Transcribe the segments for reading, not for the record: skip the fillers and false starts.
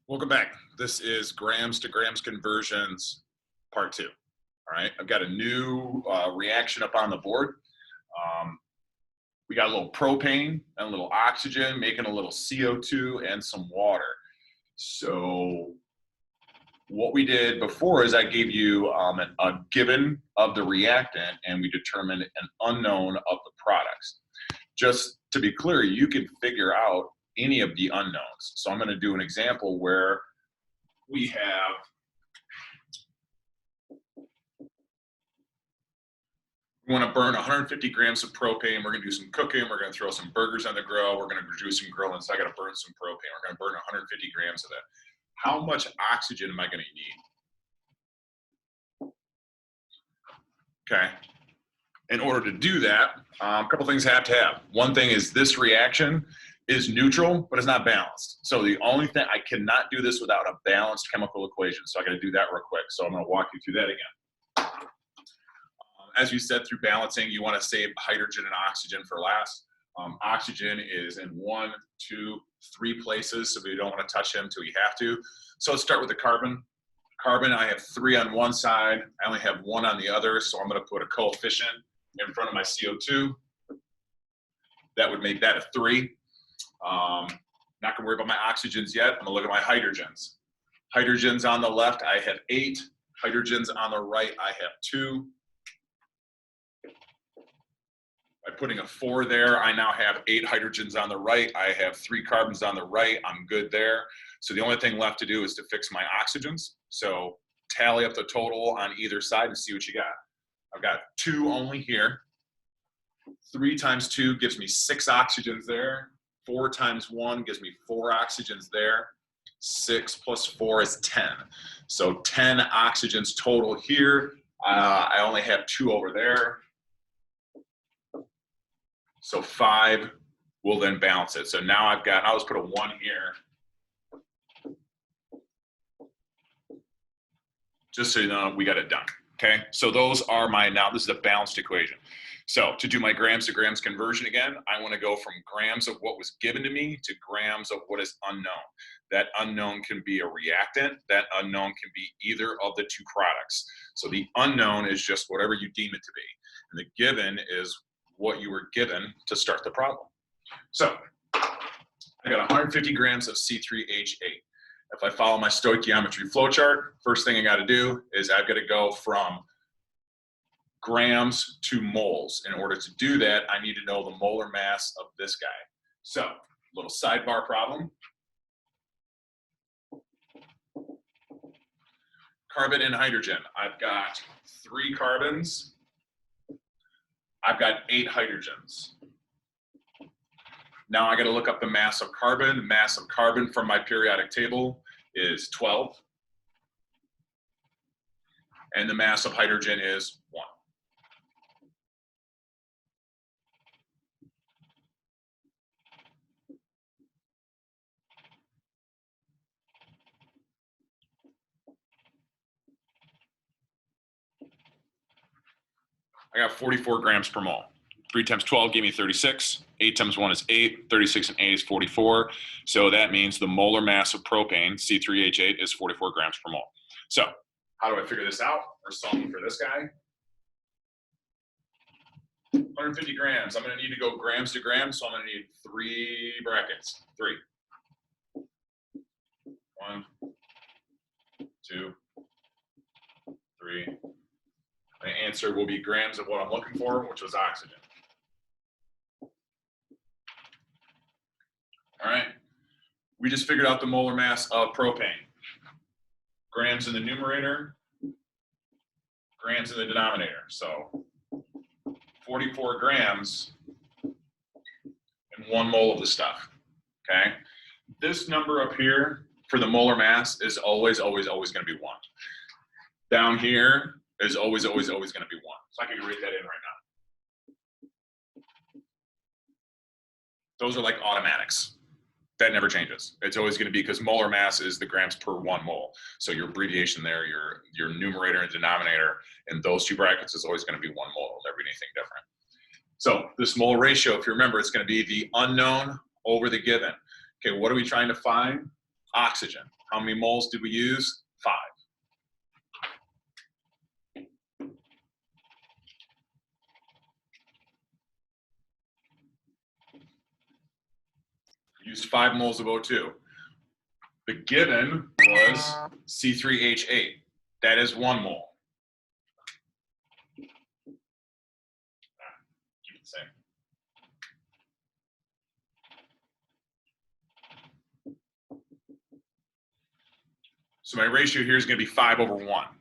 Welcome back. This is grams to grams conversions part 2. All right, I've got a new reaction up on the board. We got a little propane and a little oxygen, making a little CO2 and some water. So what we did before is I gave you a given of the reactant, and we determined an unknown of the products. Just to be clear, you can figure out any of the unknowns. So I'm going to do an example where we want to burn 150 grams of propane. We're going to do some cooking. We're going to throw some burgers on the grill. We're going to do some grilling. So I got to burn some propane. We're going to burn 150 grams of that. How much oxygen am I going to need? Okay. In order to do that, a couple things have to have. One thing is this reaction is neutral, but it's not balanced. So the only thing, I cannot do this without a balanced chemical equation. So I got to do that real quick. So I'm going to walk you through that again. As we said, through balancing, you want to save hydrogen and oxygen for last. Oxygen is in 1, 2, 3 places, so we don't want to touch him until we have to. So let's start with the carbon. Carbon, I have 3 on one side. I only have 1 on the other, so I'm going to put a coefficient in front of my CO2. That would make that a 3. Not going to worry about my oxygens yet. I'm going to look at my hydrogens. Hydrogens on the left, I have 8. Hydrogens on the right, I have 2. By putting a 4 there, I now have 8 hydrogens on the right. I have 3 carbons on the right. I'm good there. So the only thing left to do is to fix my oxygens. So tally up the total on either side and see what you got. I've got 2 only here. 3 times 2 gives me 6 oxygens there. 4 times 1 gives me 4 oxygens there. 6 plus 4 is 10. So 10 oxygens total here. I only have 2 over there. So 5 will then balance it. So now I've got, I'll just put a 1 here. Just so you know, we got it done. Okay, so those are my, now this is a balanced equation. So to do my grams to grams conversion again, I want to go from grams of what was given to me to grams of what is unknown. That unknown can be a reactant. That unknown can be either of the 2 products. So the unknown is just whatever you deem it to be. And the given is what you were given to start the problem. So I got 150 grams of C3H8. If I follow my stoichiometry flowchart, first thing I got to do is I've got to go from grams to moles. In order to do that, I need to know the molar mass of this guy. So, little sidebar problem. Carbon and hydrogen. I've got 3 carbons. I've got 8 hydrogens. Now I got to look up the mass of carbon. Mass of carbon from my periodic table is 12. And the mass of hydrogen is 1. I got 44 grams per mole. 3 times 12 gave me 36. 8 times 1 is 8. 36 and 8 is 44. So that means the molar mass of propane, C3H8, is 44 grams per mole. So how do I figure this out? We're solving for this guy. 150 grams. I'm going to need to go grams to grams, so I'm going to need 3 brackets. 3. 1, 2, 3. My answer will be grams of what I'm looking for, which was oxygen. All right. We just figured out the molar mass of propane. Grams in the numerator, grams in the denominator. So 44 grams and 1 mole of the stuff. Okay. This number up here for the molar mass is always, always, always going to be 1. Down here is always, always, always going to be 1. So I can write that in right now. Those are like automatics. That never changes. It's always going to be, because molar mass is the grams per 1 mole. So your abbreviation there, your numerator and denominator in those 2 brackets is always going to be 1 mole. It'll never be anything different. So this mole ratio, if you remember, it's going to be the unknown over the given. Okay, what are we trying to find? Oxygen. How many moles did we use? 5. Used 5 moles of O2. The given was C3H8. That is 1 mole. Keep it the same. So my ratio here is going to be 5/1.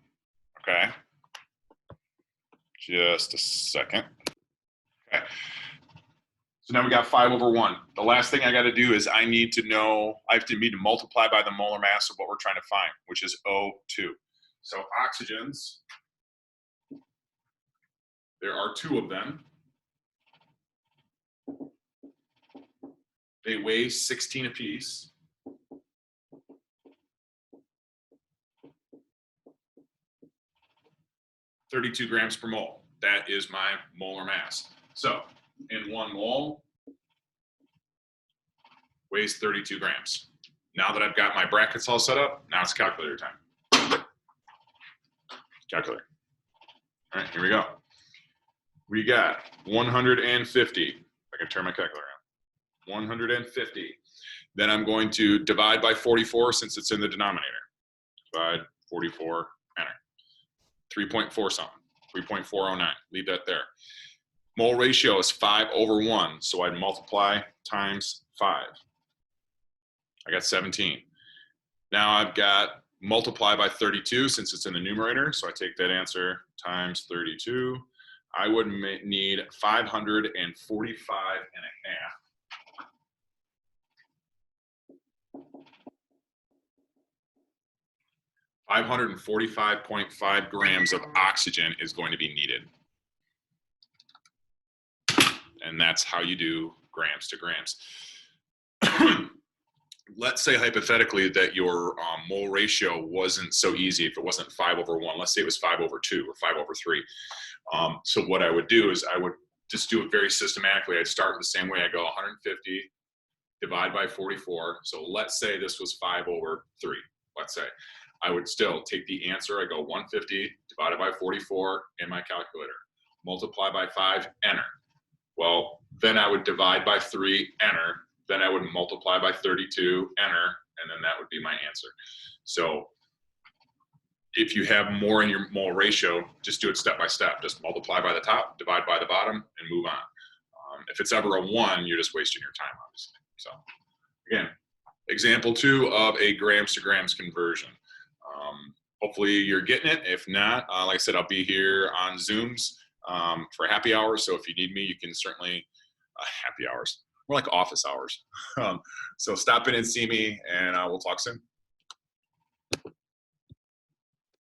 Okay. Just a second. Okay. So now we got 5/1. The last thing I got to do is I need to multiply by the molar mass of what we're trying to find, which is O2. So oxygens, there are 2 of them. They weigh 16 apiece. (32 grams per mole). That is my molar mass. So in 1 mole weighs 32 grams. Now that I've got my brackets all set up, now it's calculator time. Calculator. All right, here we go. We got 150. If I can turn my calculator on. 150. Then I'm going to divide by 44 since it's in the denominator. Divide 44, enter. 3.4 something. 3.409. Leave that there. Mole ratio is 5/1, so I'd multiply times 5. I got 17. Now I've got multiply by 32 since it's in the numerator, so I take that answer times 32. I would need 545 and a half. 545.5 grams of oxygen is going to be needed. And that's how you do grams to grams. Let's say hypothetically that your mole ratio wasn't so easy. If it wasn't 5/1, let's say it was 5/2 or 5/3. So what I would do is I would just do it very systematically. I'd start the same way. I go 150, divide by 44. So let's say this was 5/3, let's say. I would still take the answer. I go 150 divided by 44 in my calculator. Multiply by 5, enter. Well, then I would divide by 3, enter. Then I would multiply by 32, enter, and then that would be my answer. So if you have more in your mole ratio, just do it step by step. Just multiply by the top, divide by the bottom, and move on. If it's ever a 1, you're just wasting your time, obviously. So again, example 2 of a grams to grams conversion. Hopefully you're getting it. If not, like I said, I'll be here on Zooms for happy hours. So if you need me, you can certainly, happy hours, more like office hours. So stop in and see me, and we'll talk soon.